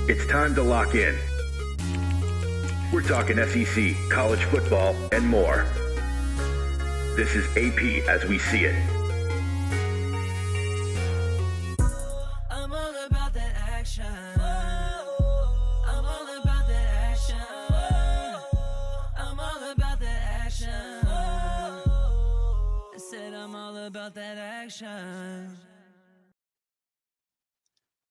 It's time to lock in. We're talking SEC, college football, and more. This is AP as we see it. I'm all about that action. I'm all about that action. I'm all about that action. I said I'm all about that action.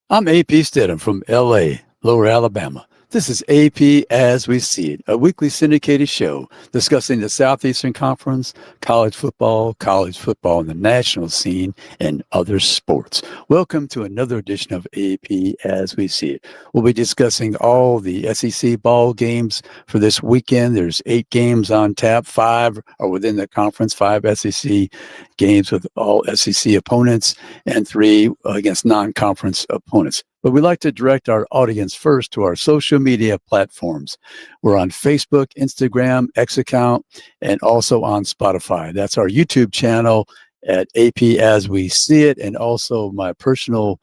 I'm AP Stedham from LA, Lower Alabama. This is AP As We See It, a weekly syndicated show discussing the Southeastern Conference, college football in the national scene, and other sports. Welcome to another edition of AP As We See It. We'll be discussing all the SEC ball games for this weekend. There's 8 games on tap. 5 are within the conference, 5 SEC games with all SEC opponents, and 3 against non-conference opponents. But we like to direct our audience first to our social media platforms. We're on Facebook, Instagram, X account, and also on Spotify. That's our YouTube channel at AP As We See It, and also my personal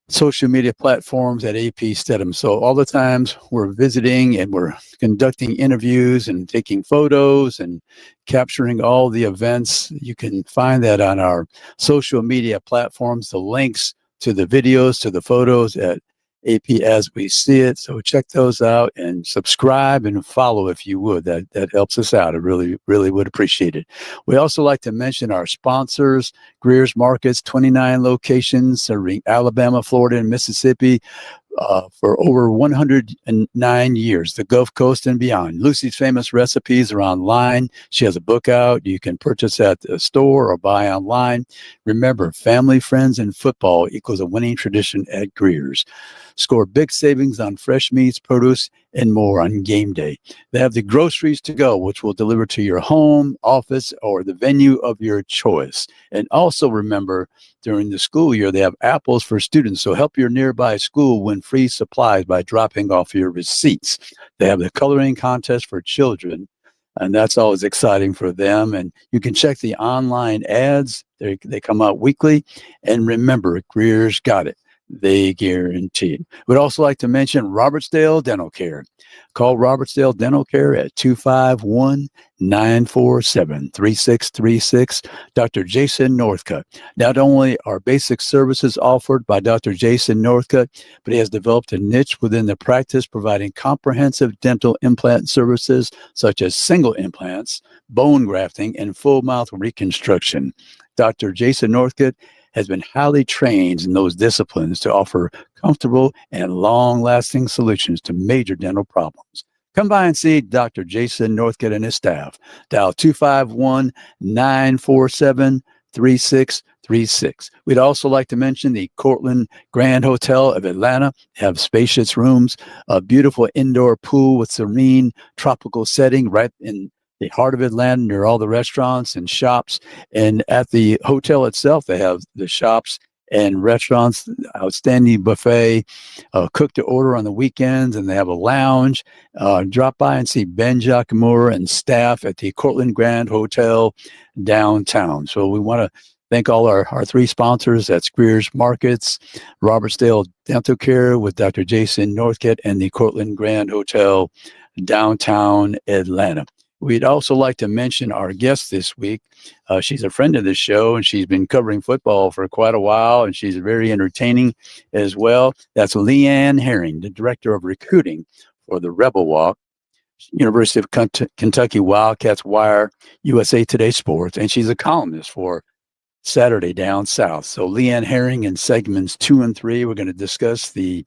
social media platforms at AP Stedham. So all the times we're visiting and we're conducting interviews and taking photos and capturing all the events. You can find that on our social media platforms, the links to the videos, to the photos at AP As We See It. So check those out and subscribe and follow if you would. That helps us out. I really would appreciate it. We also like to mention our sponsors, Greer's Markets, 29 locations serving Alabama, Florida, and Mississippi for over 109 years, the Gulf Coast and beyond. Lucy's Famous Recipes are online. She has a book out. You can purchase at the store or buy online. Remember, family, friends, and football equals a winning tradition at Greer's. Score big savings on fresh meats, produce, and more on game day. They have the groceries to go, which will deliver to your home, office, or the venue of your choice. And also remember, during the school year, they have apples for students. So help your nearby school win free supplies by dropping off your receipts. They have the coloring contest for children, and that's always exciting for them. And you can check the online ads. They come out weekly. And remember, Greer's got it. They guarantee it. We'd also like to mention Robertsdale Dental Care. Call Robertsdale Dental Care at 251-947-3636. Dr. Jason Northcutt. Not only are basic services offered by Dr. Jason Northcutt, but he has developed a niche within the practice providing comprehensive dental implant services such as single implants, bone grafting, and full mouth reconstruction. Dr. Jason Northcutt has been highly trained in those disciplines to offer comfortable and long-lasting solutions to major dental problems. Come by and see Dr. Jason Northcutt and his staff. Dial 251-947-3636. We'd also like to mention the Cortland Grand Hotel of Atlanta. They have spacious rooms, a beautiful indoor pool with serene tropical setting right in the heart of Atlanta, near all the restaurants and shops. And at the hotel itself, they have the shops and restaurants, outstanding buffet, cook to order on the weekends, and they have a lounge. Drop by and see Ben Jacquemour and staff at the Cortland Grand Hotel downtown. So we want to thank all our 3 sponsors. That's Greer's Markets, Robertsdale Dental Care with Dr. Jason Northcutt, and the Cortland Grand Hotel downtown Atlanta. We'd also like to mention our guest this week. She's a friend of the show, and she's been covering football for quite a while, and she's very entertaining as well. That's Leanne Herring, the Director of Recruiting for the Rebel Walk, University of Kentucky Wildcats Wire, USA Today Sports, and she's a columnist for Saturday Down South. So Leanne Herring in segments 2 and 3, we're going to discuss a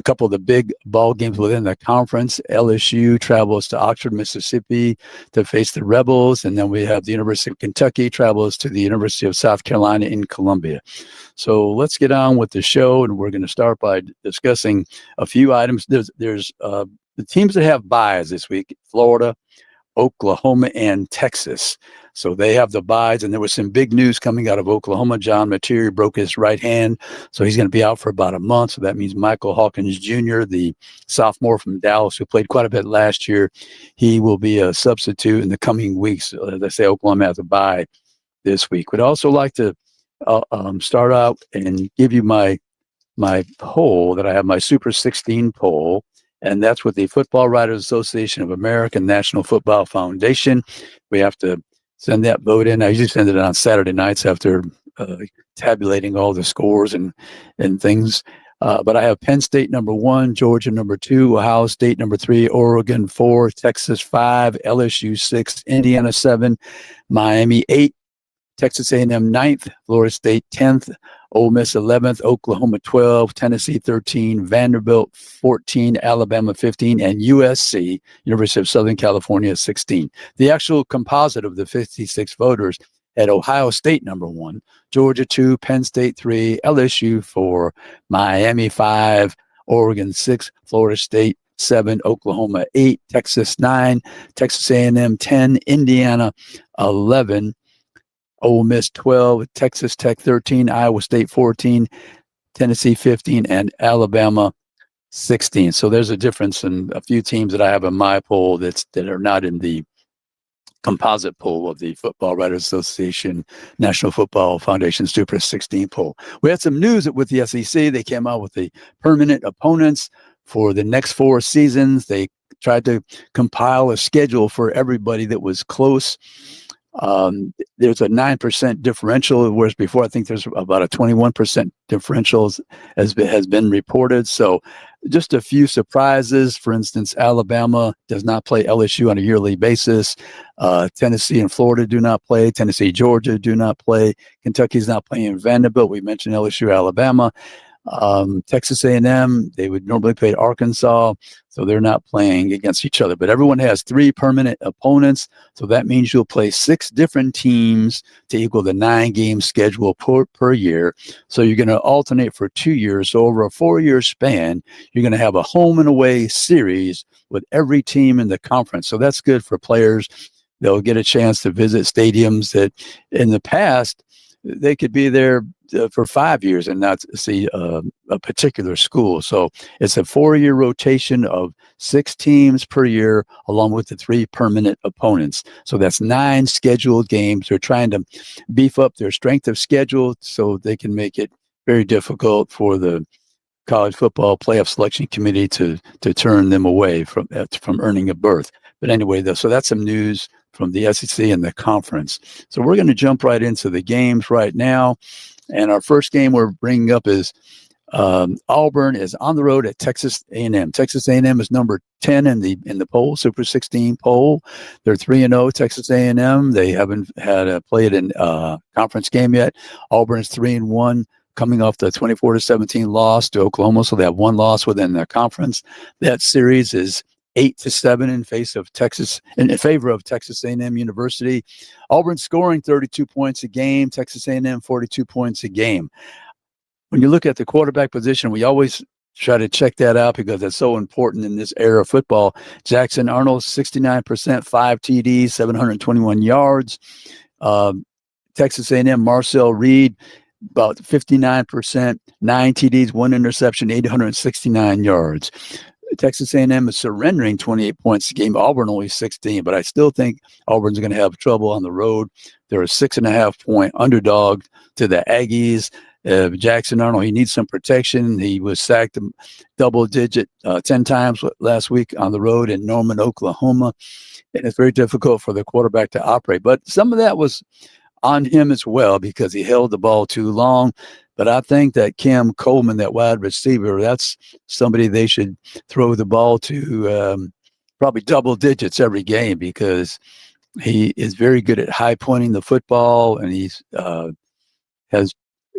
couple of the big ball games within the conference. LSU travels to Oxford, Mississippi to face the Rebels. And then we have the University of Kentucky travels to the University of South Carolina in Columbia. So let's get on with the show. And we're going to start by discussing a few items. There's the teams that have byes this week: Florida, Oklahoma, and Texas. So they have the byes, and there was some big news coming out of Oklahoma. John Material broke his right hand, so he's going to be out for about a month. So that means Michael Hawkins Jr., the sophomore from Dallas, who played quite a bit last year, he will be a substitute in the coming weeks. As I say, Oklahoma has a bye this week. We'd also like to start out and give you my my poll that I have, my Super 16 poll, and that's with the Football Writers Association of America, National Football Foundation. We have to send that vote in. I usually send it on Saturday nights after tabulating all the scores and things. But I have Penn State number 1, Georgia number 2, Ohio State number 3, Oregon 4, Texas 5, LSU 6, Indiana 7, Miami 8, Texas A&M 9th, Florida State 10th, Ole Miss 11th, Oklahoma 12, Tennessee 13, Vanderbilt 14, Alabama 15, and USC, University of Southern California 16. The actual composite of the 56 voters had Ohio State number 1, Georgia 2, Penn State 3, LSU 4, Miami 5, Oregon 6, Florida State 7, Oklahoma 8, Texas 9, Texas A&M 10, Indiana 11, Ole Miss 12, Texas Tech 13, Iowa State 14, Tennessee 15, and Alabama 16. So there's a difference in a few teams that I have in my poll that are not in the composite poll of the Football Writers Association, National Football Foundation Super 16 poll. We had some news with the SEC. They came out with the permanent opponents for the next 4 seasons. They tried to compile a schedule for everybody that was close. There's a 9% differential, whereas before I think there's about a 21% differential has been reported. So just a few surprises. For instance, Alabama does not play LSU on a yearly basis. Tennessee and Florida do not play. Tennessee, Georgia do not play. Kentucky's not playing Vanderbilt. We mentioned LSU, Alabama. Texas A&M, they would normally play Arkansas, so they're not playing against each other. But everyone has 3 permanent opponents, so that means you'll play 6 different teams to equal the 9-game schedule per year. So you're going to alternate for 2 years. So over a 4-year span, you're going to have a home and away series with every team in the conference. So that's good for players. They'll get a chance to visit stadiums that in the past they could be there for 5 years and not see a particular school. So it's a 4-year rotation of 6 teams per year, along with the 3 permanent opponents. So that's 9 scheduled games. They're trying to beef up their strength of schedule so they can make it very difficult for the college football playoff selection committee to turn them away from earning a berth. But anyway, so that's some news from the SEC and the conference. So we're going to jump right into the games right now. And our first game we're bringing up is Auburn is on the road at Texas A&M. Texas A&M is number 10 in the poll, Super 16 poll. They're 3-0. Texas A&M. They haven't had played in conference game yet. Auburn is 3-1, coming off the 24-17 loss to Oklahoma. So they have 1 loss within the conference. That series is 8-7 in favor of Texas A&M University. Auburn scoring 32 points a game. Texas A&M 42 points a game. When you look at the quarterback position, we always try to check that out because that's so important in this era of football. Jackson Arnold, 69%, 5 TDs, 721 yards. Texas A&M Marcel Reed, about 59%, 9 TDs, 1 interception, 869 yards. Texas A&M is surrendering 28 points a game. Auburn only 16, but I still think Auburn's going to have trouble on the road. They're a 6.5-point underdog to the Aggies. Jackson Arnold, he needs some protection. He was sacked double-digit 10 times last week on the road in Norman, Oklahoma, and it's very difficult for the quarterback to operate. But some of that was on him as well because he held the ball too long. But I think that Cam Coleman, that wide receiver, that's somebody they should throw the ball to probably double digits every game because he is very good at high pointing the football and he has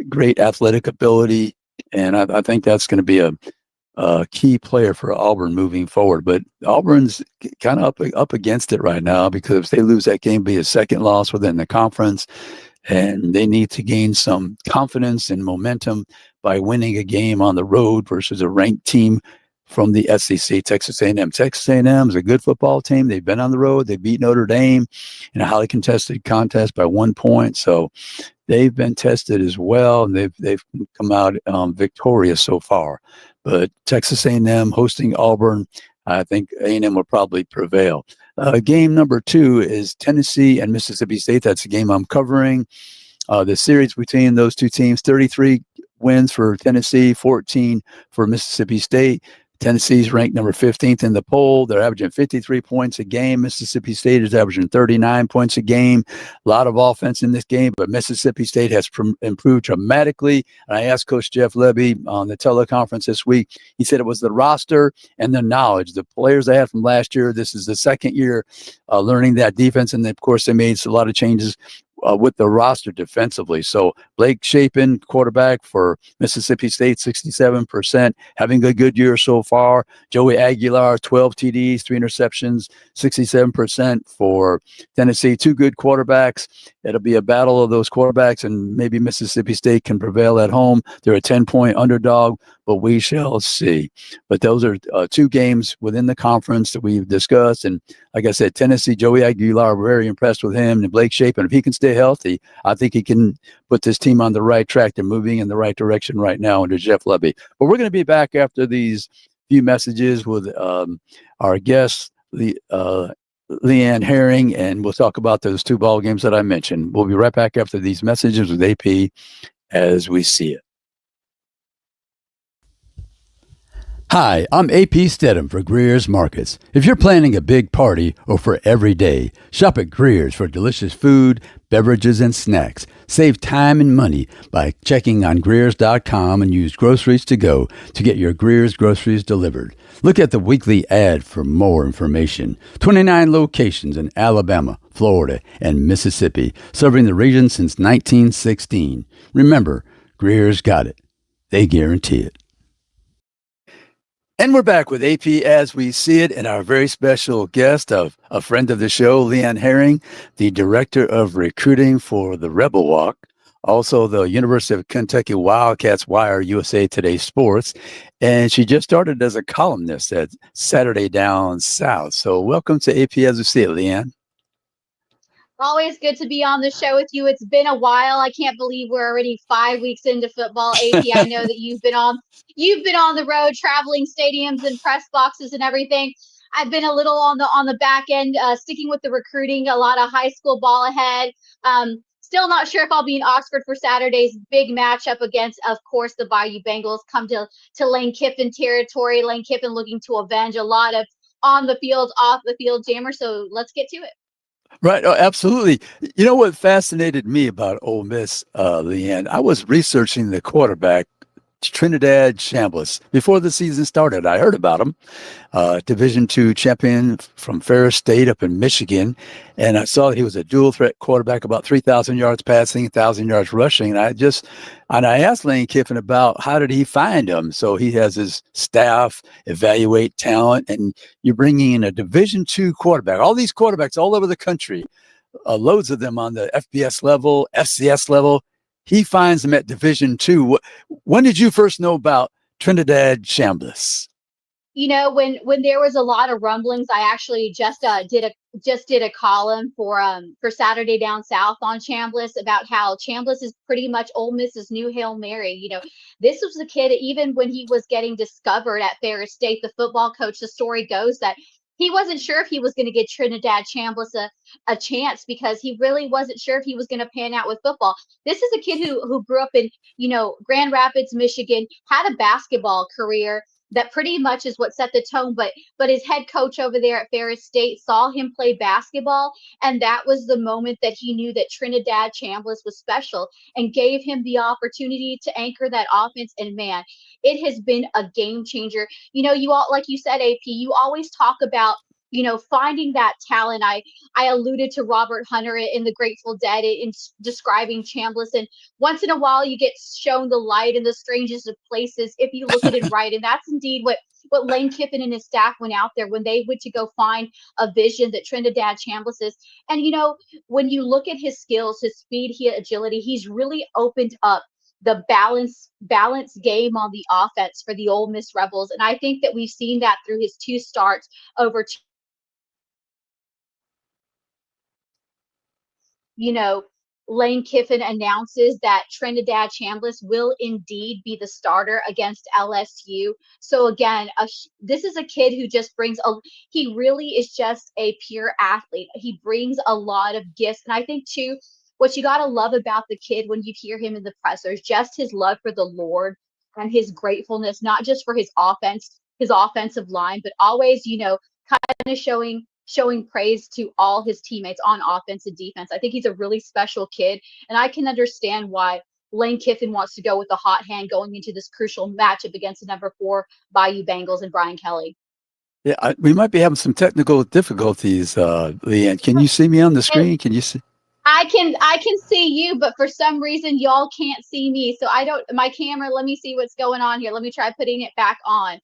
great athletic ability. And I think that's going to be a key player for Auburn moving forward. But Auburn's kind of up against it right now because if they lose that game, it'll be a second loss within the conference. And they need to gain some confidence and momentum by winning a game on the road versus a ranked team from the SEC, Texas A&M. Texas A&M is a good football team. They've been on the road. They beat Notre Dame in a highly contested contest by 1 point. So they've been tested as well, and they've come out victorious so far. But Texas A&M hosting Auburn, I think A&M will probably prevail. Game number 2 is Tennessee and Mississippi State. That's the game I'm covering. The series between those two teams, 33-1 wins for Tennessee, 14 for Mississippi State. Tennessee's ranked number 15th in the poll. They're averaging 53 points a game. Mississippi State is averaging 39 points a game. A lot of offense in this game, but Mississippi State has improved dramatically. And I asked Coach Jeff Lebby on the teleconference this week. He said it was the roster and the knowledge. The players they had from last year, this is the second year learning that defense. And, of course, they made a lot of changes with the roster defensively. So Blake Shapen, quarterback for Mississippi State, 67%, having a good year so far. Joey Aguilar, 12 TDs, 3 interceptions, 67% for Tennessee. Two good quarterbacks. It'll be a battle of those quarterbacks, and maybe Mississippi State can prevail at home. They're a 10-point underdog, but we shall see. But those are two games within the conference that we've discussed. And like I said, Tennessee, Joey Aguilar, very impressed with him. And Blake Shapen, if he can stay healthy, I think he can put this team on the right track. They're moving in the right direction right now under Jeff Lebby. But we're going to be back after these few messages with our guest, Leanne Herring, and we'll talk about those two ball games that I mentioned. We'll be right back after these messages with AP as we see it. Hi, I'm AP Stedham for Greer's Markets. If you're planning a big party or for every day, shop at Greer's for delicious food, beverages, and snacks. Save time and money by checking on Greers.com and use Groceries to Go to get your Greer's groceries delivered. Look at the weekly ad for more information. 29 locations in Alabama, Florida, and Mississippi, serving the region since 1916. Remember, Greer's got it. They guarantee it. And we're back with AP as we see it, and our very special guest, of a friend of the show, Leanne Herring, the director of recruiting for the Rebel Walk, also the University of Kentucky Wildcats Wire USA Today Sports, and she just started as a columnist at Saturday Down South. So welcome to AP as we see it, Leanne. Always good to be on the show with you. It's been a while. I can't believe we're already 5 weeks into football. AP, I know that you've been on the road, traveling stadiums and press boxes and everything. I've been a little on the back end, sticking with the recruiting, a lot of high school ball ahead. Still not sure if I'll be in Oxford for Saturday's big matchup against, of course, the Bayou Bengals. Come to Lane Kiffin territory. Lane Kiffin looking to avenge a lot of on the field, off the field jammers. So let's get to it. Right. Oh, absolutely. You know what fascinated me about Ole Miss, Leanne? I was researching the quarterback, Trinidad Chambliss, before the season started. I heard about him, Division II champion from Ferris State up in Michigan, and I saw that he was a dual threat quarterback, about 3,000 yards passing, 1,000 yards rushing. And I asked Lane Kiffin about how did he find him. So he has his staff evaluate talent, and you're bringing in a Division II quarterback. All these quarterbacks all over the country, loads of them on the FBS level, FCS level. He finds them at Division II. When did you first know about Trinidad Chambliss? You know, when there was a lot of rumblings, I actually just did a column for Saturday Down South on Chambliss about how Chambliss is pretty much Ole Miss's new Hail Mary. You know, this was a kid, even when he was getting discovered at Ferris State, the football coach, the story goes that he wasn't sure if he was going to get Trinidad Chambliss a chance because he really wasn't sure if he was going to pan out with football. This is a kid who grew up in, Grand Rapids, Michigan, had a basketball career that pretty much is what set the tone. But his head coach over there at Ferris State saw him play basketball, and that was the moment that he knew that Trinidad Chambliss was special and gave him the opportunity to anchor that offense. And man, it has been a game changer. You all, like you said, AP, you always talk about finding that talent. I alluded to Robert Hunter in the Grateful Dead in describing Chambliss, and once in a while you get shown the light in the strangest of places if you look at it right. And that's indeed what Lane Kiffin and his staff went out there when they went to go find a vision that Trinidad Chambliss is. And when you look at his skills, his speed, his agility, he's really opened up the balance game on the offense for the Ole Miss Rebels. And I think that we've seen that through his two starts over Lane Kiffin announces that Trinidad Chambliss will indeed be the starter against LSU. So again, this is a kid who just he really is just a pure athlete. He brings a lot of gifts. And I think too, what you got to love about the kid when you hear him in the pressers, just his love for the Lord and his gratefulness, not just for his offense, his offensive line, but always, kind of showing praise to all his teammates on offense and defense. I think he's a really special kid, and I can understand why Lane Kiffin wants to go with the hot hand going into this crucial matchup against the number 4 Bayou Bengals and Brian Kelly. Yeah, we might be having some technical difficulties, Leanne. Can you see me on the screen? Can you see? I can see you, but for some reason y'all can't see me. So I don't my camera, let me see what's going on here. Let me try putting it back on.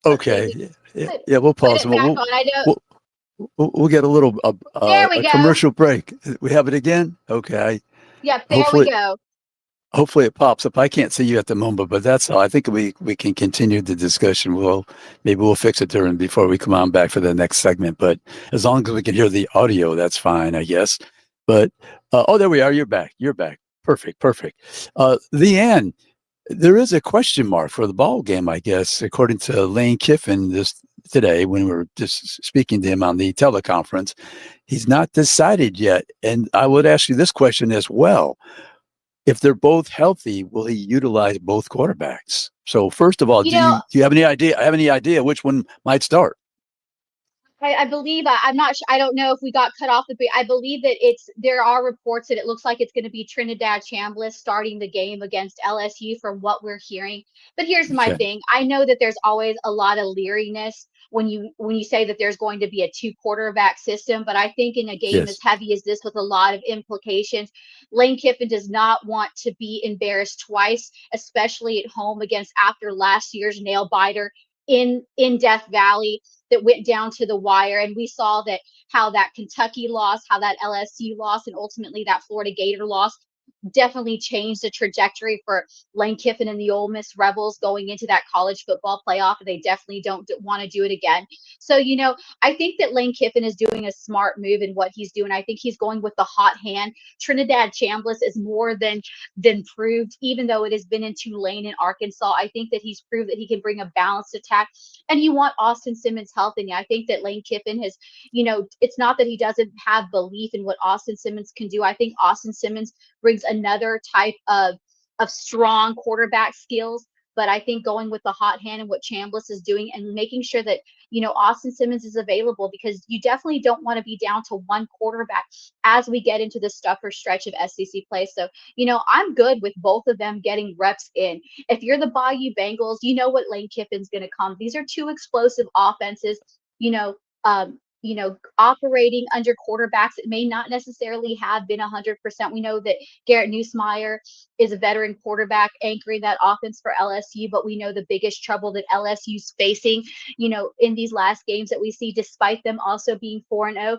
Let's see if we Okay. Yeah, put, yeah, we'll put pause. it back on. I don't We'll, we'll get a little There we a go. commercial break. We have it again. Okay. Yep, there we Hopefully, go. hopefully it pops up. I can't see you at the moment, but that's all. I think we can continue the discussion. Maybe we'll fix it during before we come on back for the next segment. But as long as we can hear the audio, that's fine, I guess. But oh, there we are. You're back. You're back. Perfect. Perfect. Leanne, there is a question mark for the ball game, I guess, according to Lane Kiffin this today when we were just speaking to him on the teleconference. He's not decided yet. And I would ask you this question as well. If they're both healthy, will he utilize both quarterbacks? So first of all, You do know, you have any idea? Have any idea which one might start? I believe I'm not sure. I don't know if we got cut off I believe that there are reports that it looks like it's going to be Trinidad Chambliss starting the game against LSU from what we're hearing. But here's my Okay. thing. I know that there's always a lot of leeriness when you say that there's going to be a 2 quarterback system, but I think in a game as Yes. heavy as this with a lot of implications, Lane Kiffin does not want to be embarrassed twice, especially at home against after last year's nail biter in Death Valley that went down to the wire. And we saw that how that Kentucky loss, how that LSU loss, and ultimately that Florida Gator loss definitely changed the trajectory for Lane Kiffin and the Ole Miss Rebels going into that college football playoff. They definitely don't want to do it again. So, I think that Lane Kiffin is doing a smart move in what he's doing. I think he's going with the hot hand. Trinidad Chambliss is more than proved, even though it has been in Tulane and Arkansas. I think that he's proved that he can bring a balanced attack. And you want Austin Simmons healthy. I think that Lane Kiffin has, it's not that he doesn't have belief in what Austin Simmons can do. I think Austin Simmons brings another type of strong quarterback skills. But I think going with the hot hand and what Chambliss is doing and making sure that, Austin Simmons is available, because you definitely don't want to be down to one quarterback as we get into the tougher stretch of SEC play. So, I'm good with both of them getting reps in. If you're the Bayou Bengals, you know what Lane Kiffin's going to come. These are 2 explosive offenses, operating under quarterbacks that may not necessarily have been 100%. We know that Garrett Nussmeier is a veteran quarterback anchoring that offense for LSU, but we know the biggest trouble that LSU's facing, in these last games that we see, despite them also being 4-0,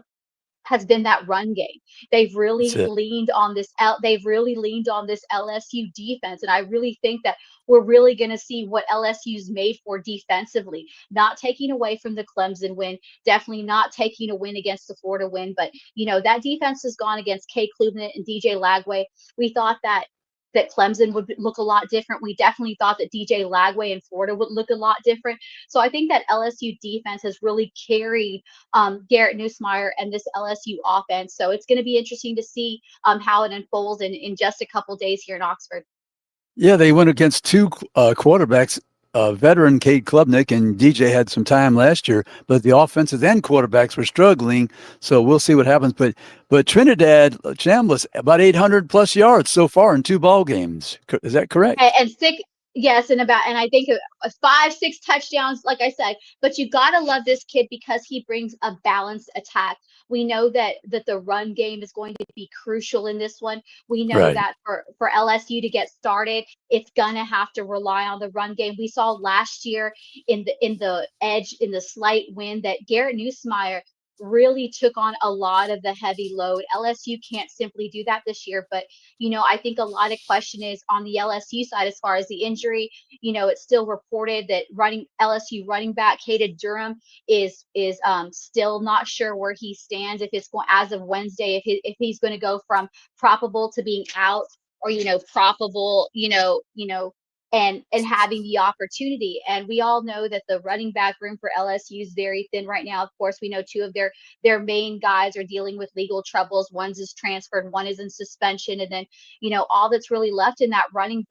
has been that run game. They've That's really it. leaned on this they've really leaned on this LSU defense, and I really think that we're really going to see what LSU's made for defensively, not taking away from the Clemson win, definitely not taking a win against the Florida win, but that defense has gone against Kay Klubnik and DJ Lagway. We thought that Clemson would look a lot different. We definitely thought that DJ Lagway in Florida would look a lot different. So I think that LSU defense has really carried Garrett Nussmeier and this LSU offense. So it's going to be interesting to see how it unfolds in just a couple days here in Oxford. Yeah, they went against two quarterbacks, veteran Cade Klubnik and DJ had some time last year, but the offensive end quarterbacks were struggling. So we'll see what happens. But Trinidad Chambliss about 800 plus yards so far in 2 ball games. Is that correct? And six, yes, and I think 5, 6 touchdowns, like I said. But you gotta love this kid because he brings a balanced attack. We know that the run game is going to be crucial in this one. We know Right. that for LSU to get started, it's gonna have to rely on the run game. We saw last year in the slight win that Garrett Nussmeier really took on a lot of the heavy load. LSU can't simply do that this year, but I think a lot of question is on the LSU side as far as the injury. It's still reported that LSU running back Caden Durham is still not sure where he stands, if it's going as of Wednesday, if he's going to go from probable to being out, or probable, and having the opportunity. And we all know that the running back room for LSU is very thin right now. Of course, we know two of their main guys are dealing with legal troubles. One's is transferred, one is in suspension, and then all that's really left in that running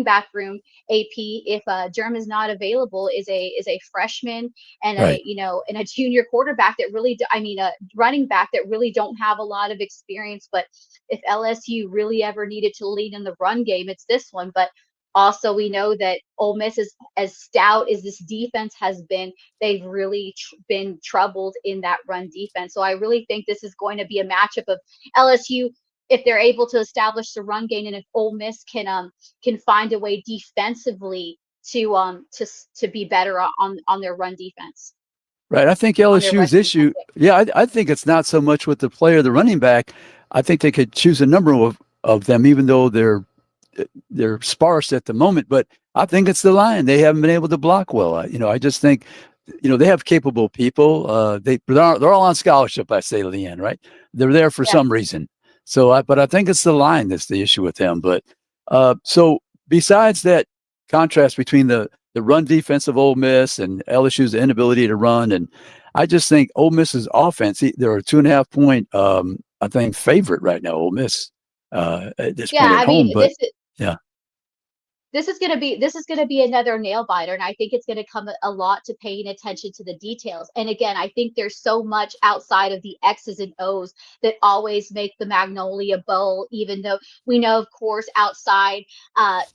back room, AP, if Germ is not available, is a freshman and Right. a junior quarterback that really a running back that really don't have a lot of experience. But if LSU really ever needed to lead in the run game, it's this one. But also, we know that Ole Miss is as stout as this defense has been. They've really been troubled in that run defense. So I really think this is going to be a matchup of LSU if they're able to establish the run game, and if Ole Miss can find a way defensively to be better on their run defense, Right. I think on their LSU's rushing issue, defense. yeah, I think it's not so much with the player, the running back. I think they could choose a number of them, even though they're sparse at the moment. But I think it's the line. They haven't been able to block well. I just think, they have capable people. They're all on scholarship, I say, Leanne, right? They're there for Yeah. some reason. But I think it's the line that's the issue with them. But so besides that contrast between the run defense of Ole Miss and LSU's inability to run, and I just think Ole Miss's offense, they're a 2.5 point, I think, favorite right now, Ole Miss, at this Yeah, point at I home. mean, But yeah, this is gonna be another nail biter, and I think it's gonna come a lot to paying attention to the details. And again, I think there's so much outside of the X's and O's that always make the Magnolia Bowl, even though we know, of course, outside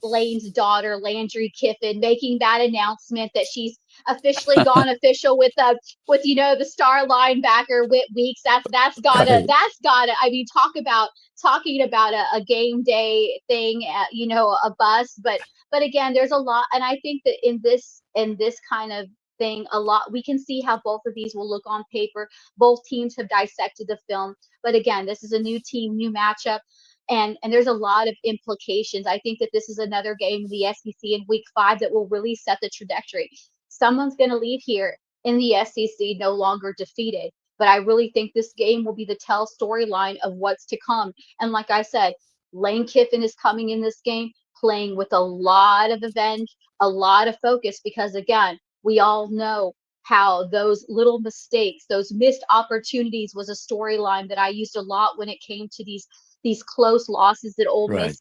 Lane's daughter, Landry Kiffin, making that announcement that she's officially gone official with the star linebacker Whit Weeks. That's gotta right, that's gotta. I mean, talking about a game day thing, a bust. But again, there's a lot, and I think that in this kind of thing, a lot we can see how both of these will look on paper. Both teams have dissected the film, but again, this is a new team, new matchup, and there's a lot of implications. I think that this is another game in the SEC in Week 5 that will really set the trajectory. Someone's going to leave here in the SEC no longer defeated. But I really think this game will be the tell storyline of what's to come. And like I said, Lane Kiffin is coming in this game playing with a lot of revenge, a lot of focus, because again, we all know how those little mistakes, those missed opportunities was a storyline that I used a lot when it came to these close losses that Ole right. Miss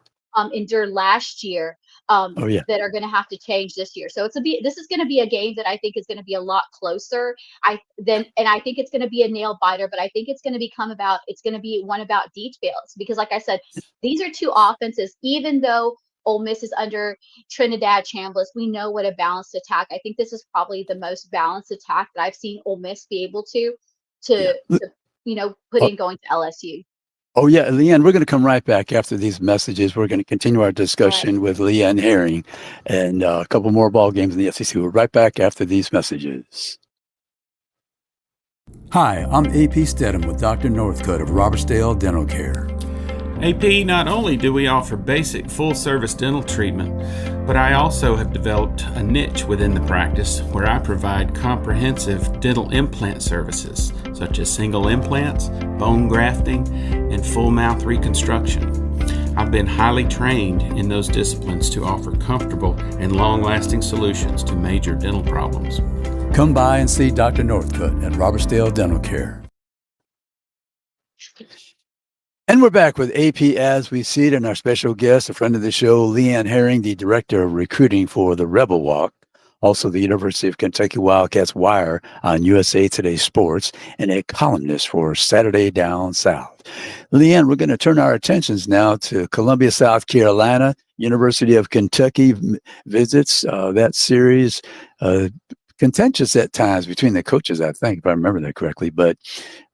endured last year, Oh yeah, that are going to have to change this year. So this is going to be a game that I think is going to be a lot closer. And I think it's going to be a nail biter, but I think it's going to be one about details, because like I said, these are two offenses. Even though Ole Miss is under Trinidad Chambliss, we know what a balanced attack. I think this is probably the most balanced attack that I've seen Ole Miss be able to yeah. put Oh, in going to LSU. oh yeah, Leanne, we're going to come right back after these messages. We're going to continue our All right. discussion with Leanne Herring and a couple more ball games in the SEC. We're right back after these messages. Hi, I'm AP Stedham with Dr. Northcutt of Robertsdale Dental Care. AP, not only do we offer basic full-service dental treatment, but I also have developed a niche within the practice where I provide comprehensive dental implant services, such as single implants, bone grafting, and full mouth reconstruction. I've been highly trained in those disciplines to offer comfortable and long-lasting solutions to major dental problems. Come by and see Dr. Northcutt at Robertsdale Dental Care. And we're back with AP As We See It, and our special guest, a friend of the show, Leanne Herring, the Director of Recruiting for the Rebel Walk, also the University of Kentucky Wildcats Wire on USA Today Sports, and a columnist for Saturday Down South. Leanne, we're going to turn our attentions now to Columbia, South Carolina. University of Kentucky visits that series. Contentious at times between the coaches, I think, if I remember that correctly, but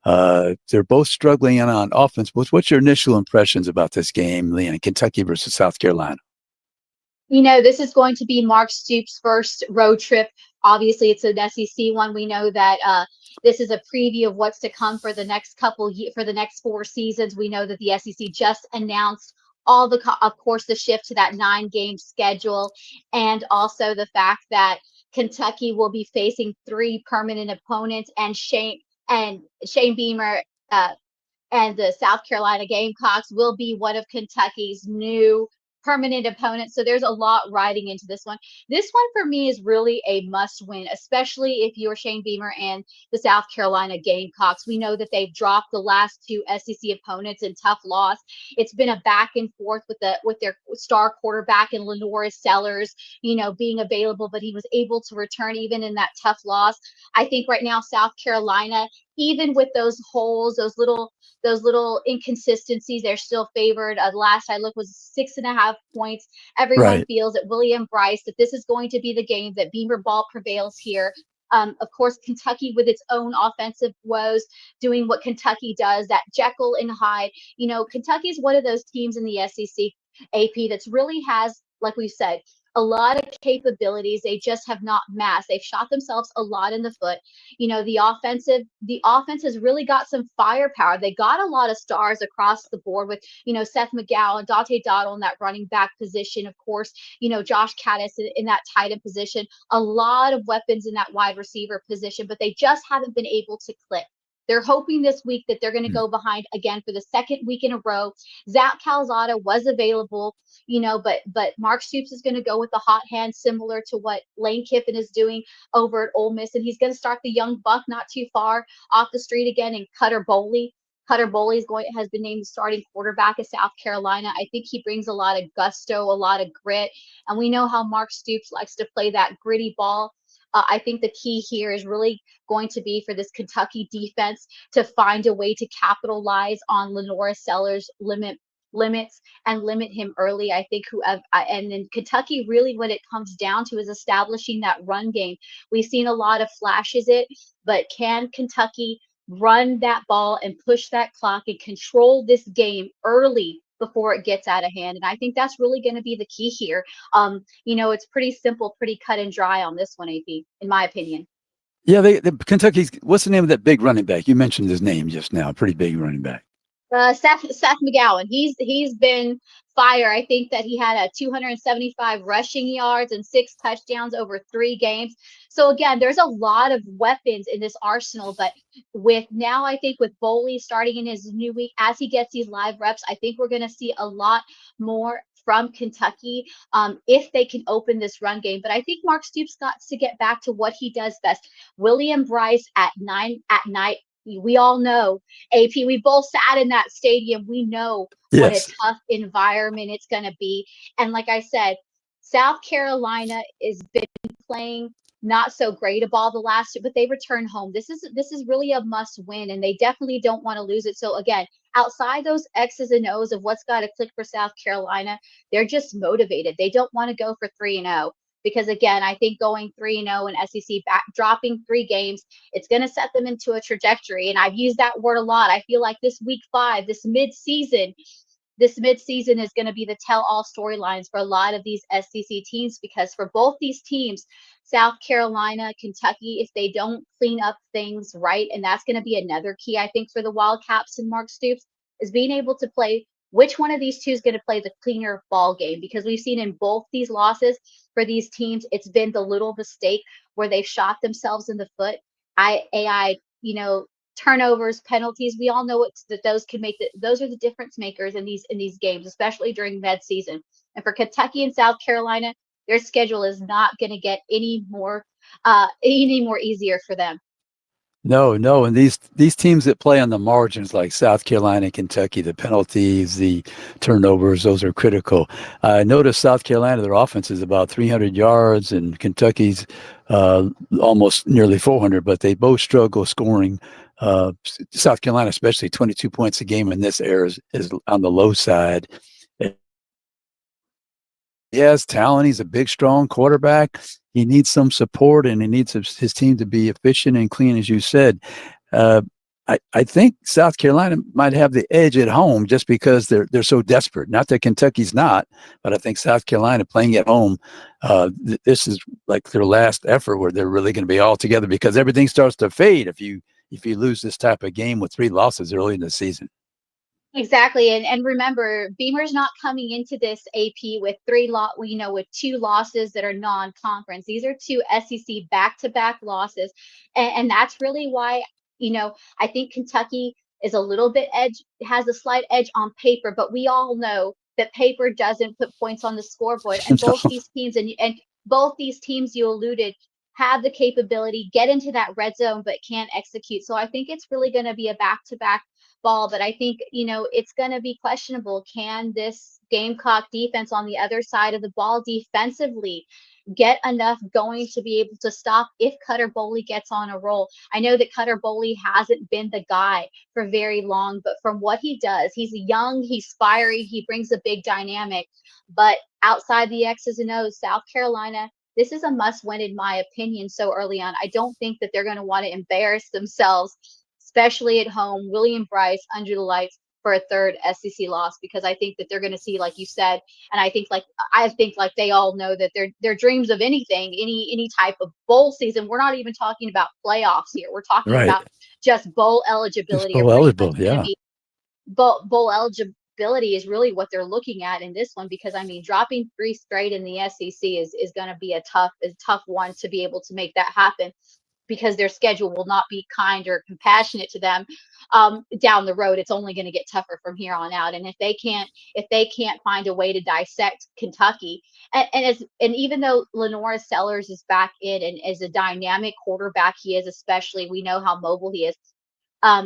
they're both struggling on offense. What's your initial impressions about this game, Leanne, Kentucky versus South Carolina? This is going to be Mark Stoops' first road trip. Obviously, it's an SEC one. We know that this is a preview of what's to come for the next for the next 4 seasons. We know that the SEC just announced of course, the shift to that 9-game schedule, and also the fact that Kentucky will be facing 3 permanent opponents, and Shane Beamer and the South Carolina Gamecocks will be one of Kentucky's new permanent opponents. So there's a lot riding into this one. This one for me is really a must win, especially if you're Shane Beamer and the South Carolina Gamecocks. We know that they've dropped the last two SEC opponents in tough loss. It's been a back and forth with their star quarterback and Lenora Sellers, being available, but he was able to return even in that tough loss. I think right now South Carolina, even with those holes, those little inconsistencies, they're still favored. Last I looked was 6.5 points. Everyone Right. feels at William Bryce that this is going to be the game that Beamer ball prevails here. Of course, Kentucky with its own offensive woes, doing what Kentucky does, that Jekyll and Hyde. Kentucky is one of those teams in the SEC AP that's really has, like we said, a lot of capabilities. They just have not massed. They've shot themselves a lot in the foot. The offense has really got some firepower. They got a lot of stars across the board with, Seth McGowan, Dante Dottle in that running back position. Of course, Josh Caddis in that tight end position, a lot of weapons in that wide receiver position, but they just haven't been able to click. They're hoping this week that they're going to Mm. go behind again for the second week in a row. Zach Calzada was available, but Mark Stoops is going to go with the hot hand, similar to what Lane Kiffin is doing over at Ole Miss, and he's going to start the young buck not too far off the street again, and Cutter Boley. Cutter Boley has been named the starting quarterback of South Carolina. I think he brings a lot of gusto, a lot of grit, and we know how Mark Stoops likes to play that gritty ball. I think the key here is really going to be for this Kentucky defense to find a way to capitalize on Lenora Sellers' limits and limit him early. I think and then Kentucky really, what it comes down to, is establishing that run game. We've seen a lot of flashes but can Kentucky run that ball and push that clock and control this game early before it gets out of hand? And I think that's really going to be the key here. It's pretty simple, pretty cut and dry on this one, AP, in my opinion. Yeah, Kentucky's. What's the name of that big running back? You mentioned his name just now. Pretty big running back. Seth McGowan. He's been fire. I think that he had a 275 rushing yards and 6 touchdowns over 3 games. So again, there's a lot of weapons in this arsenal. But I think with Boley starting in his new week, as he gets these live reps, I think we're going to see a lot more from Kentucky if they can open this run game. But I think Mark Stoops got to get back to what he does best. William Bryce at night. We all know, AP, we both sat in that stadium. We know what a Yes. tough environment it's going to be. And like I said, South Carolina has been playing not so great a ball the last two, but they return home. This is really a must win, and they definitely don't want to lose it. So again, outside those X's and O's of what's got to click for South Carolina, they're just motivated. They don't want to go for 3-0. Because again, I think going 3-0 and SEC back, dropping 3 games, it's going to set them into a trajectory. And I've used that word a lot. I feel like this week 5, this mid-season is going to be the tell-all storylines for a lot of these SEC teams, because for both these teams, South Carolina, Kentucky, if they don't clean up things right, and that's going to be another key, I think, for the Wildcats and Mark Stoops, is being able to play which one of these two is going to play the cleaner ball game, because we've seen in both these losses for these teams, it's been the little mistake where they've shot themselves in the foot. Turnovers, penalties. We all know that those can make those are the difference makers in these games, especially during mid season. And for Kentucky and South Carolina, their schedule is not going to get any more easier for them. No, and these teams that play on the margins, like South Carolina, Kentucky, the penalties, the turnovers, those are critical. I noticed South Carolina, their offense is about 300 yards, and Kentucky's almost nearly 400, but they both struggle scoring. South Carolina, especially 22 points a game in this era, is on the low side. He has talent. He's a big, strong quarterback. He needs some support, and he needs his team to be efficient and clean, as you said. I think South Carolina might have the edge at home just because they're so desperate. Not that Kentucky's not, but I think South Carolina playing at home, this is like their last effort where they're really going to be all together, because everything starts to fade if you lose this type of game with 3 losses early in the season. Exactly. And remember, Beamer's not coming into this AP with 2 losses that are non-conference. These are 2 SEC back-to-back losses. And that's really why, I think Kentucky is has a slight edge on paper, but we all know that paper doesn't put points on the scoreboard. And No. both these teams and both these teams you alluded have the capability, get into that red zone, but can't execute. So I think it's really going to be a back-to-back ball, but I think, it's going to be questionable. Can this Gamecock defense on the other side of the ball defensively get enough going to be able to stop if Cutter Boley gets on a roll? I know that Cutter Boley hasn't been the guy for very long, but from what he does, he's young, he's fiery, he brings a big dynamic. But outside the X's and O's, South Carolina, this is a must win in my opinion so early on. I don't think that they're going to want to embarrass themselves, especially at home, William Bryce under the lights for a third SEC loss, because I think that they're going to see, like you said, and I think like they all know that their dreams of anything, any type of bowl season. We're not even talking about playoffs here. We're talking Right. about just bowl Just eligibility. bowl eligible, yeah. Bowl eligibility is really what they're looking at in this one, because I mean, dropping 3 straight in the SEC is going to be a tough one to be able to make that happen, because their schedule will not be kind or compassionate to them down the road. It's only going to get tougher from here on out. And if they can't find a way to dissect Kentucky, and even though Lenora Sellers is back in and as a dynamic quarterback he is, especially, we know how mobile he is.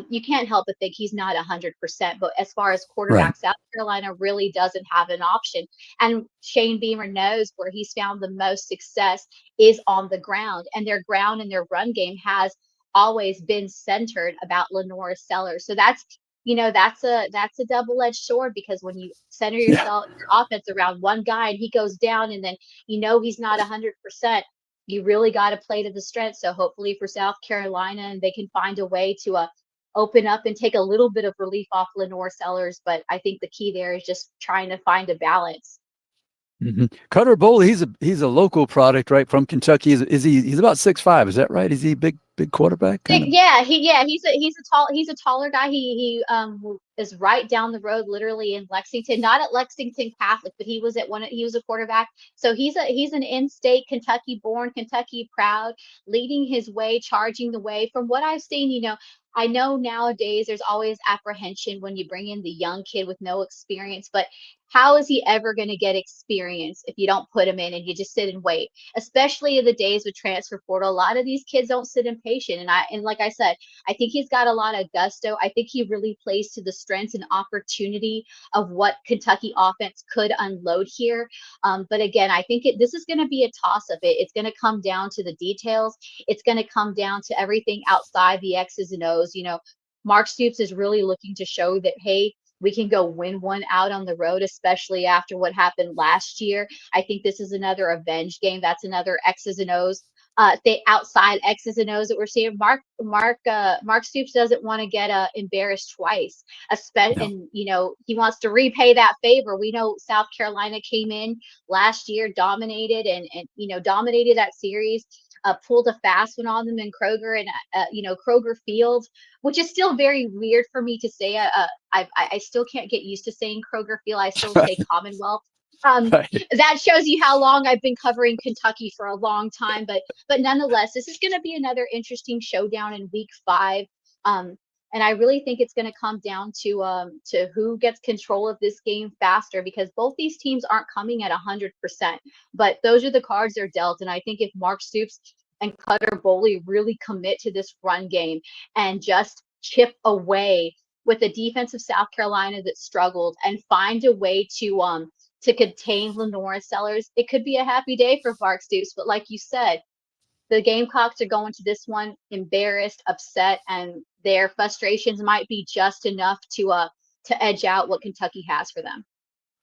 You can't help but think he's not 100%. But as far as quarterback, Right. South Carolina really doesn't have an option. And Shane Beamer knows where he's found the most success is on the ground. And their ground and their run game has always been centered about Lenora Sellers. So that's a double-edged sword, because when you center Yeah. your offense around one guy and he goes down, and then he's not 100%. You really got to play to the strength. So hopefully for South Carolina, and they can find a way to open up and take a little bit of relief off Lenore Sellers. But I think the key there is just trying to find a balance. Mhm. Cutter Boley, he's a local product, right, from Kentucky. He's about 6'5", is that right? Is he a big quarterback? Kind of? He's a taller guy. He is right down the road, literally in Lexington, not at Lexington Catholic, but he was a quarterback. So he's an in-state Kentucky born, Kentucky proud, leading his way, charging the way. From what I've seen, I know nowadays there's always apprehension when you bring in the young kid with no experience, but how is he ever going to get experience if you don't put him in and you just sit and wait? Especially in the days with transfer portal, a lot of these kids don't sit impatient. And like I said, I think he's got a lot of gusto. I think he really plays to the strengths and opportunity of what Kentucky offense could unload here. But again, I think this is going to be a toss of it. It's going to come down to the details. It's going to come down to everything outside the X's and O's. Mark Stoops is really looking to show that, hey, we can go win one out on the road, especially after what happened last year. I think this is another revenge game. That's another X's and O's. The outside X's and O's that we're seeing. Mark Stoops doesn't want to get embarrassed twice, No. and he wants to repay that favor. We know South Carolina came in last year, dominated and dominated that series. Pulled a fast one on them in Kroger and Kroger Field, which is still very weird for me to say. I still can't get used to saying Kroger Field. I still say Commonwealth. Right. That shows you how long I've been covering Kentucky for a long time. But nonetheless, this is going to be another interesting showdown in Week 5. And I really think it's going to come down to who gets control of this game faster, because both these teams aren't coming at 100%. But those are the cards they're dealt. And I think if Mark Stoops and Cutter Boley really commit to this run game and just chip away with the defense of South Carolina that struggled and find a way to contain Lenora Sellers, it could be a happy day for Mark Stoops. But like you said, the Gamecocks are going to this one embarrassed, upset, and their frustrations might be just enough to edge out what Kentucky has for them.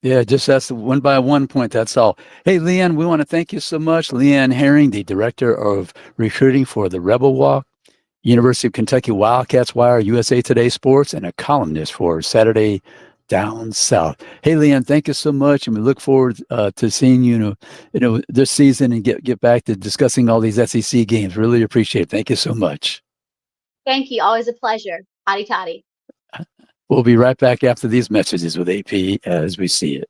Yeah, just that's one by 1 point. That's all. Hey, Leanne, we want to thank you so much. Leanne Herring, the director of recruiting for the Rebel Walk, University of Kentucky Wildcats Wire, USA Today Sports, and a columnist for Saturday Down South. Hey, Leanne, thank you so much, and we look forward to seeing you, this season and get back to discussing all these SEC games. Really appreciate it. Thank you so much. Thank you. Always a pleasure. Hotty toddy. We'll be right back after these messages with AP as we see it.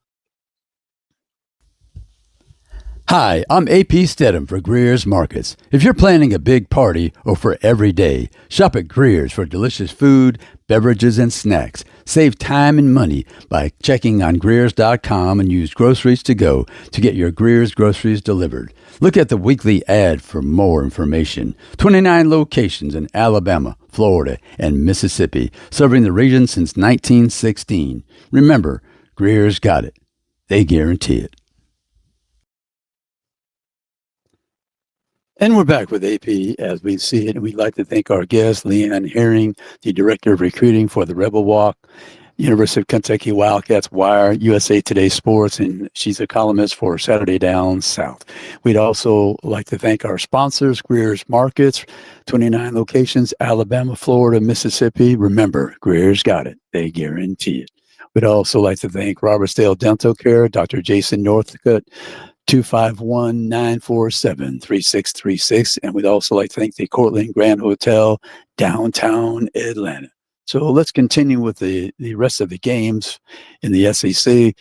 Hi, I'm AP Stedham for Greer's Markets. If you're planning a big party or for every day, shop at Greer's for delicious food, beverages, and snacks. Save time and money by checking on Greer's.com and use Groceries to Go to get your Greer's groceries delivered. Look at the weekly ad for more information. 29 locations in Alabama, Florida, and Mississippi, serving the region since 1916. Remember, Greer's got it. They guarantee it. And we're back with AP as we see it. And we'd like to thank our guest, Leanne Herring, the Director of Recruiting for the Rebel Walk, University of Kentucky Wildcats Wire, USA Today Sports, and she's a columnist for Saturday Down South. We'd also like to thank our sponsors, Greer's Markets, 29 locations, Alabama, Florida, Mississippi. Remember, Greer's got it. They guarantee it. We'd also like to thank Robertsdale Dental Care, Dr. Jason Northcutt, 251-947-3636. And we'd also like to thank the Cortland Grand Hotel, downtown Atlanta. So let's continue with the rest of the games in the SEC.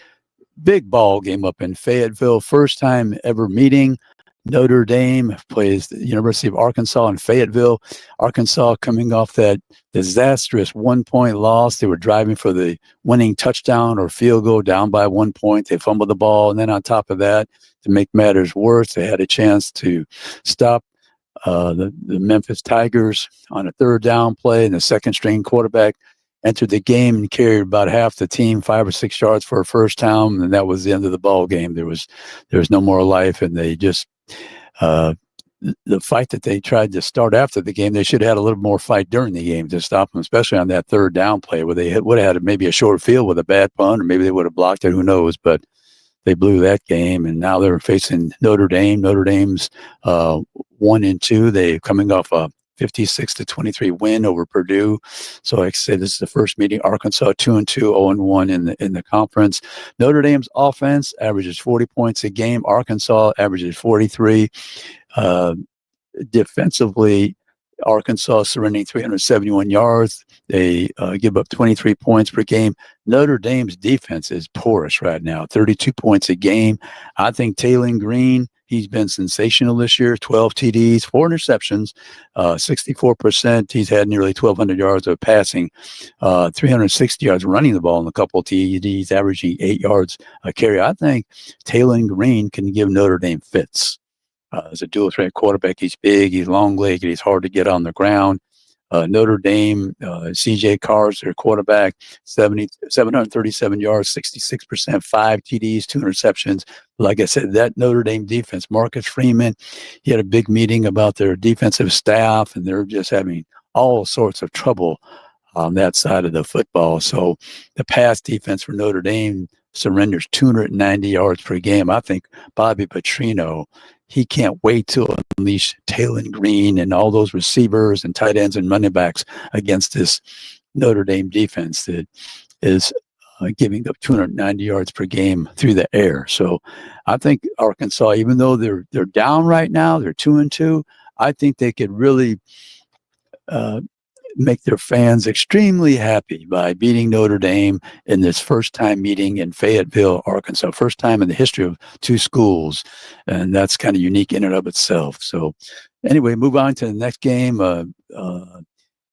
Big ball game up in Fayetteville. First time ever meeting. Notre Dame plays the University of Arkansas in Fayetteville. Arkansas coming off that disastrous 1-point loss. They were driving for the winning touchdown or field goal down by 1 point. They fumbled the ball. And then on top of that, to make matters worse, they had a chance to stop the Memphis Tigers on a third down play, and the second string quarterback entered the game and carried about half the team 5 or 6 yards for a first down, and that was the end of the ball game. There was no more life, and they just the fight that they tried to start after the game, they should have had a little more fight during the game to stop them, especially on that third down play where they would have had maybe a short field with a bad punt, or maybe they would have blocked it, who knows, but they blew that game, and now they're facing Notre Dame. Notre Dame's 1-2. They're coming off a 56-23 win over Purdue. So like I said, this is the first meeting. Arkansas 2-2, 0-1 in the conference. Notre Dame's offense averages 40 points a game. Arkansas averages 43. Defensively, Arkansas surrendering 371 yards. They give up 23 points per game. Notre Dame's defense is porous right now, 32 points a game. I think Taylor Green, he's been sensational this year, 12 TDs, 4 interceptions, 64%. He's had nearly 1,200 yards of passing, 360 yards running the ball in a couple of TDs, averaging 8 yards a carry. I think Taylor Green can give Notre Dame fits. As a dual threat quarterback, he's big, he's long-legged, he's hard to get on the ground. Notre Dame, C.J. Carr's their quarterback, 737 yards, 66%, 5 TDs, 2 interceptions. Like I said, that Notre Dame defense, Marcus Freeman, he had a big meeting about their defensive staff, and they're just having all sorts of trouble on that side of the football. So the pass defense for Notre Dame surrenders 290 yards per game. I think Bobby Petrino, he can't wait to unleash Taylor Green and all those receivers and tight ends and running backs against this Notre Dame defense that is giving up 290 yards per game through the air. So I think Arkansas, even though they're down right now, they're 2-2, I think they could really make their fans extremely happy by beating Notre Dame in this first time meeting in Fayetteville, Arkansas. First time in the history of two schools. And that's kind of unique in and of itself. So anyway, move on to the next game.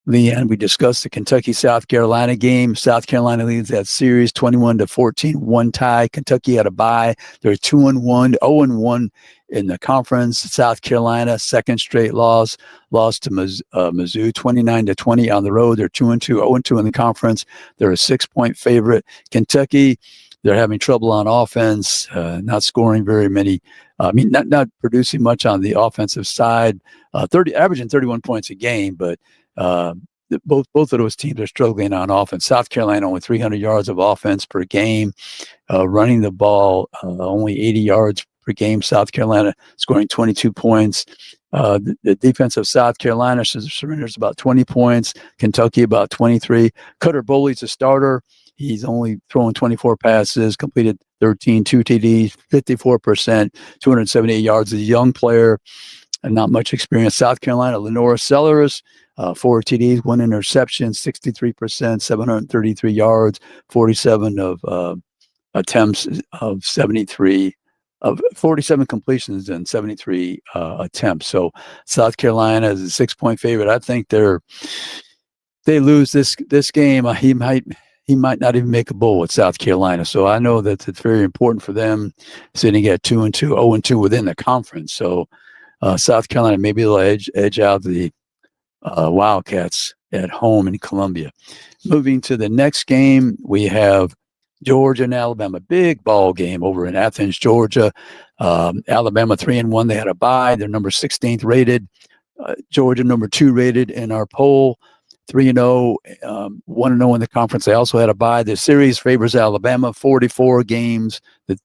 Leanne, we discussed the Kentucky-South Carolina game. South Carolina leads that series 21-14, one tie. Kentucky had a bye. They're 2-1, 0-1 in the conference. South Carolina, second straight loss to Mizzou 29-20 on the road. They're 2-2, 0-2 in the conference. They're a 6-point favorite. Kentucky, they're having trouble on offense, not scoring very many. Not producing much on the offensive side. Averaging 31 points a game, but both of those teams are struggling on offense. South Carolina only 300 yards of offense per game, running the ball only 80 yards per game. South Carolina scoring 22 points. The defense of South Carolina surrenders about 20 points. Kentucky about 23. Cutter Boley's a starter. He's only thrown 24 passes, completed 13, 2 TDs, 54%, 278 yards. A young player and not much experience. South Carolina, Lenora Sellers, 4 TDs, 1 interception, 63%, 733 yards, 47 of attempts of 73, of 47 completions and 73 attempts. So South Carolina is a 6-point favorite. I think they lose this game. He he might not even make a bowl with South Carolina. So I know that it's very important for them sitting at 2-2, 0-2 within the conference. So South Carolina, maybe they'll edge out the Wildcats at home in Columbia. Moving to the next game, we have Georgia and Alabama. Big ball game over in Athens, Georgia. Alabama 3-1. They had a bye. They're number 16th rated. Georgia number 2 rated in our poll. 3-0, 1-0 in the conference. They also had a bye. The series favors Alabama. 44 games that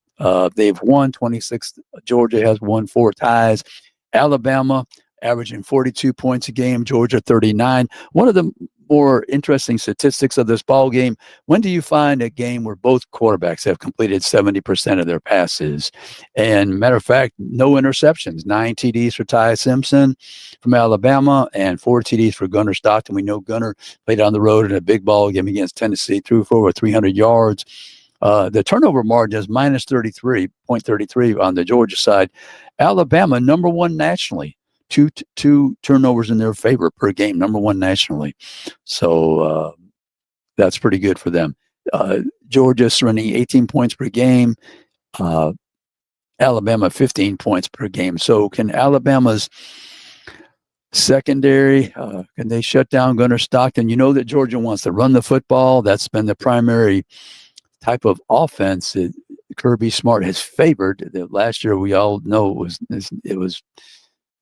they've won. 26. Georgia has won 4 ties. Alabama averaging 42 points a game. Georgia 39. One of the more interesting statistics of this ball game: when do you find a game where both quarterbacks have completed 70% of their passes? And matter of fact, no interceptions. 9 TDs for Ty Simpson from Alabama and 4 TDs for Gunnar Stockton. We know Gunnar played on the road in a big ball game against Tennessee, threw for over 300 yards. The turnover margin is minus 33.33 on the Georgia side. Alabama, number 1 nationally. Two turnovers in their favor per game, number 1 nationally. So that's pretty good for them. Georgia's running 18 points per game. Alabama 15 points per game. So can Alabama's secondary, can they shut down Gunnar Stockton? You know that Georgia wants to run the football. That's been the primary type of offense that Kirby Smart has favored. That last year we all know it was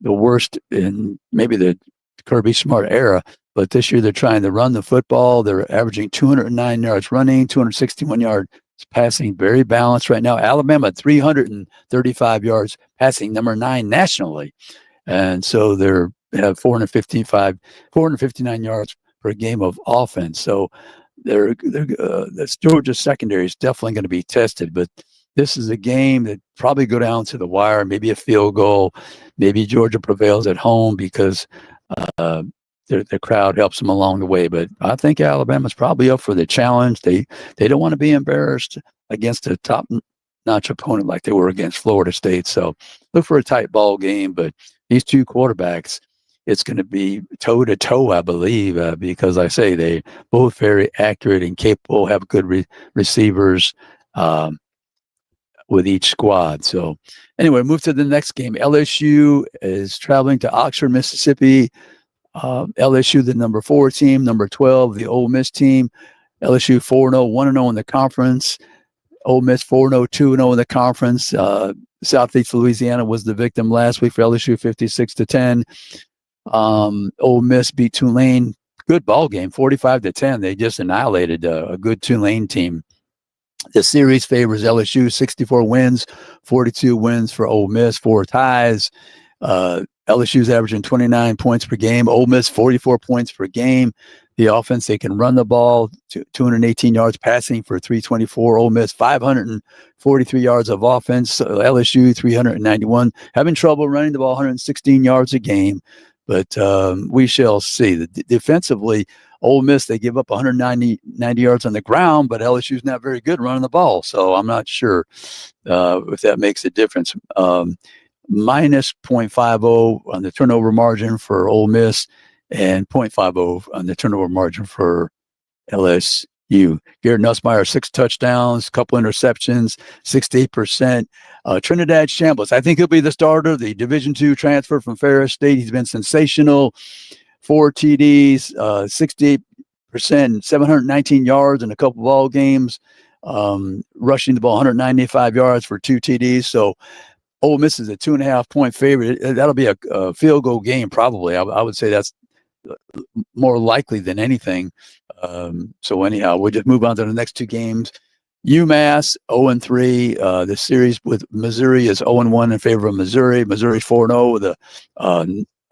the worst in maybe the Kirby Smart era. But this year they're trying to run the football. They're averaging 209 yards running, 261 yards passing, very balanced right now. Alabama, 335 yards passing, number 9 nationally. And so they have 459 yards per game of offense. So this Georgia secondary is definitely going to be tested. But this is a game that probably go down to the wire, maybe a field goal. Maybe Georgia prevails at home because the crowd helps them along the way. But I think Alabama's probably up for the challenge. They don't want to be embarrassed against a top-notch opponent like they were against Florida State. So look for a tight ball game. But these two quarterbacks, it's going to be toe-to-toe, I believe, because I say they both very accurate and capable, have good receivers with each squad. So anyway, move to the next game. LSU is traveling to Oxford, Mississippi. LSU, the number 4 team, number 12, the Ole Miss team. LSU 4-0, 1-0 in the conference. Ole Miss 4-0, 2-0 in the conference. Southeast Louisiana was the victim last week for LSU, 56-10. Ole Miss beat Tulane. Good ball game, 45-10. They just annihilated a good Tulane team. The series favors LSU, 64 wins, 42 wins for Ole Miss, 4 ties. LSU's averaging 29 points per game. Ole Miss, 44 points per game. The offense, they can run the ball, 218 yards passing for 324. Ole Miss, 543 yards of offense. LSU, 391. Having trouble running the ball, 116 yards a game. But we shall see. Defensively, Ole Miss, they give up 190 yards on the ground, but LSU's not very good running the ball. So I'm not sure if that makes a difference. Minus 0.50 on the turnover margin for Ole Miss and 0.50 on the turnover margin for LSU. Garrett Nussmeier, 6 touchdowns, couple interceptions, 68%. Trinidad Chambliss, I think he'll be the starter, the Division II transfer from Ferris State. He's been sensational. 4 TDs, 68%, 719 yards in a couple ball games, rushing the ball 195 yards for 2 TDs. So Ole Miss is a 2.5-point favorite. That'll be a field goal game, probably. I would say that's more likely than anything. So anyhow, we'll just move on to the next 2 games. UMass 0-3. The series with Missouri is 0-1 in favor of Missouri. Missouri 4-0 with a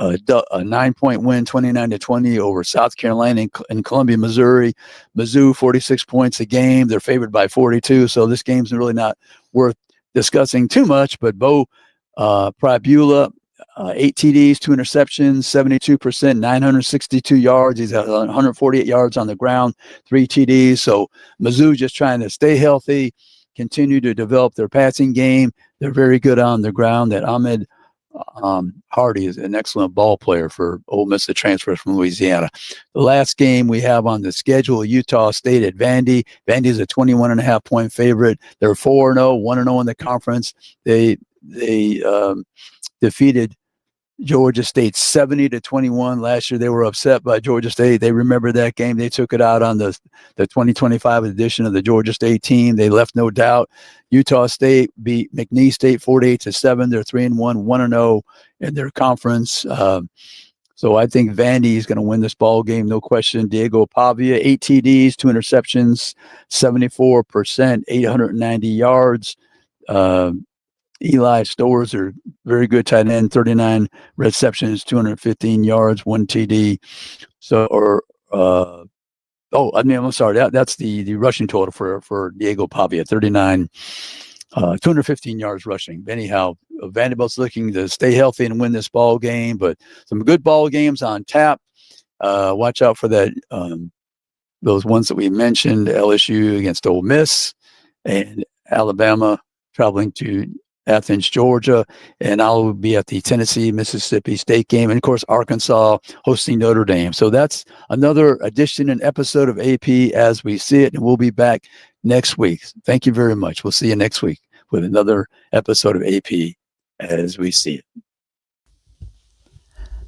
9-point win, 29-20 over South Carolina in Columbia, Missouri. Mizzou 46 points a game. They're favored by 42. So this game's really not worth discussing too much. But Bo Pribula, 8 TDs, 2 interceptions, 72%, 962 yards. He's at 148 yards on the ground, 3 TDs. So Mizzou just trying to stay healthy, continue to develop their passing game. They're very good on the ground. That Ahmed Hardy is an excellent ball player for Ole Miss that transfers from Louisiana. The last game we have on the schedule, Utah State at Vandy. Vandy is a 21.5-point favorite. They're 4-0, 1-0 in the conference. They defeated Georgia State 70-21 last year. They were upset by Georgia State. They remember that game. They took it out on the 2025 edition of the Georgia State team. They left no doubt. Utah State beat McNeese State 48-7. They're 3-1, 1-0 in their conference. So I think Vandy is going to win this ball game, no question. Diego Pavia, 8 TDs, 2 interceptions, 74%, 890 yards. Eli Stores are very good tight end, 39 receptions, 215 yards, 1 TD. I'm sorry. That's the rushing total for Diego Pavia, 39, 215 yards rushing. Anyhow, Vanderbilt's looking to stay healthy and win this ball game, but some good ball games on tap. Watch out for that. Those ones that we mentioned: LSU against Ole Miss, and Alabama traveling to Athens, Georgia, and I'll be at the Tennessee-Mississippi State game, and of course Arkansas hosting Notre Dame. So that's another edition and episode of AP as we see it, and we'll be back next week. Thank you very much. We'll see you next week with another episode of AP as we see it.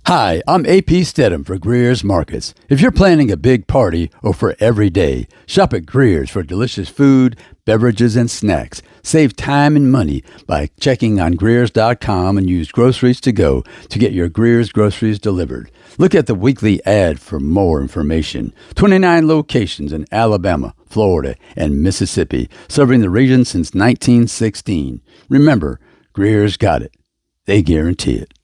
Hi, I'm AP Stedham for Greer's Markets. If you're planning a big party or for every day, shop at Greer's for delicious food, beverages, and snacks. Save time and money by checking on Greers.com and use Groceries to Go to get your Greer's groceries delivered. Look at the weekly ad for more information. 29 locations in Alabama, Florida, and Mississippi, serving the region since 1916. Remember, Greer's got it. They guarantee it.